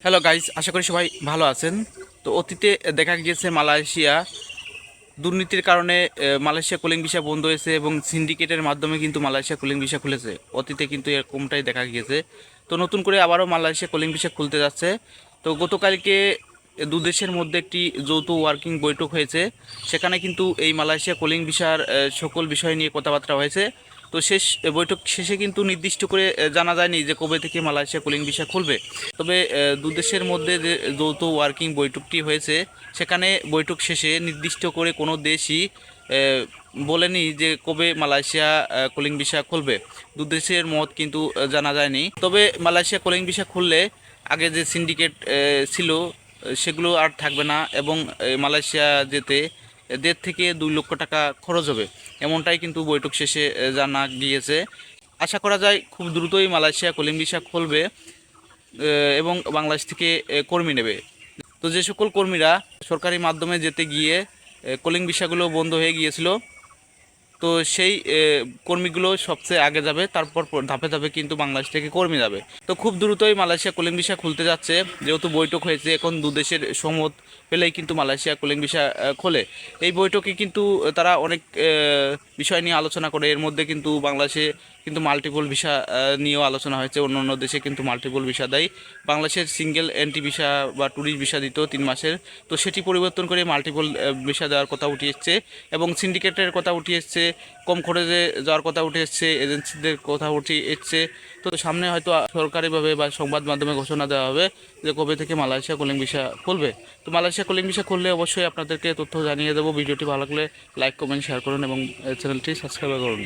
Hello guys, আশা করি সবাই ভালো আছেন। তো অতীতে দেখা গিয়েছে মালয়েশিয়া দুর্নীতির কারণে মালয়েশিয়া কুলিং ভিসা বন্ধ হয়েছে এবং সিন্ডিকেটের মাধ্যমে কিন্তু মালয়েশিয়া কুলিং ভিসা খুলেছে। অতীতে কিন্তু এরকমটাই দেখা গিয়েছে। তো নতুন করে আবারও মালয়েশিয়া কুলিং ভিসা খুলতে যাচ্ছে। তো গতকালকে দু দেশের মধ্যে একটি যৌথ ওয়ার্কিং বৈঠক হয়েছে। সেখানে কিন্তু এই মালয়েশিয়া কুলিং ভিসার সকল বিষয় নিয়ে কথাবার্তা হয়েছে। তো বৈঠক শেষে কিন্তু নির্দিষ্ট করে জানা যায়নি যে কবে থেকে মালয়েশিয়া কুলিং ভিসা খুলবে। তবে দু দেশের মধ্যে যে যৌথ ওয়ার্কিং বৈঠকটি হয়েছে, সেখানে বৈঠক শেষে নির্দিষ্ট করে কোনো দেশই বলেনি যে কবে মালয়েশিয়া কুলিং ভিসা খুলবে। দু দেশের মত কিন্তু জানা যায়নি। তবে মালয়েশিয়া কুলিং ভিসা খুললে আগে যে সিন্ডিকেট ছিল সেগুলো আর থাকবে না এবং মালয়েশিয়া যেতে 1.5 থেকে 2 লক্ষ টাকা খরচ হবে, এমনটাই কিন্তু বৈঠক শেষে জানা গিয়েছে। আশা করা যায় খুব দ্রুতই মালয়েশিয়া কুলিং ভিসা খুলবে এবং বাংলাদেশ থেকে কর্মী নেবে। তো যে সকল কর্মীরা সরকারি মাধ্যমে যেতে গিয়ে কলিং ভিসাগুলো বন্ধ হয়ে গিয়েছিল, তো সেই কর্মীগুলো সবচেয়ে আগে যাবে, তারপর ধাপে ধাপে কিন্তু বাংলাদেশ থেকে কর্মী যাবে। তো খুব দ্রুতই মালয়েশিয়া কুলিং ভিসা খুলতে যাচ্ছে, যেহেতু বৈঠক হয়েছে। এখন দু দেশের সম্মত পেলেই কিন্তু মালয়েশিয়া কুলিং ভিসা খোলে। এই বৈঠকে কিন্তু তারা অনেক বিষয় নিয়ে আলোচনা করে। এর মধ্যে কিন্তু বাংলাদেশে কিন্তু মাল্টিপল ভিসা নিয়েও আলোচনা হয়েছে। অন্য অন্য দেশে কিন্তু মাল্টিপল ভিসা দেয়। বাংলাদেশের সিঙ্গেল এন্ট্রি ভিসা বা ট্যুরিস্ট ভিসা দিত 3 মাসের, তো সেটি পরিবর্তন করে মাল্টিপল ভিসা দেওয়ার কথা উঠে এসছে এবং সিন্ডিকেটের কথা উঠে এসছে, কম খরচে যাওয়ার কথা উঠে এসছে, এজেন্সিদের কথা উঠে এসছে। তো সামনে হয়তো সরকারিভাবে বা সংবাদ মাধ্যমে ঘোষণা দেওয়া হবে যে কবে থেকে মালয়েশিয়া কুলিং ভিসা খুলবে। তো মালয়েশিয়া কুলিং ভিসা খুললে অবশ্যই আপনাদেরকে তথ্য জানিয়ে দেবো। ভিডিওটি ভালো লাগলে লাইক, কমেন্ট, শেয়ার করুন এবং চ্যানেলটি সাবস্ক্রাইব করুন।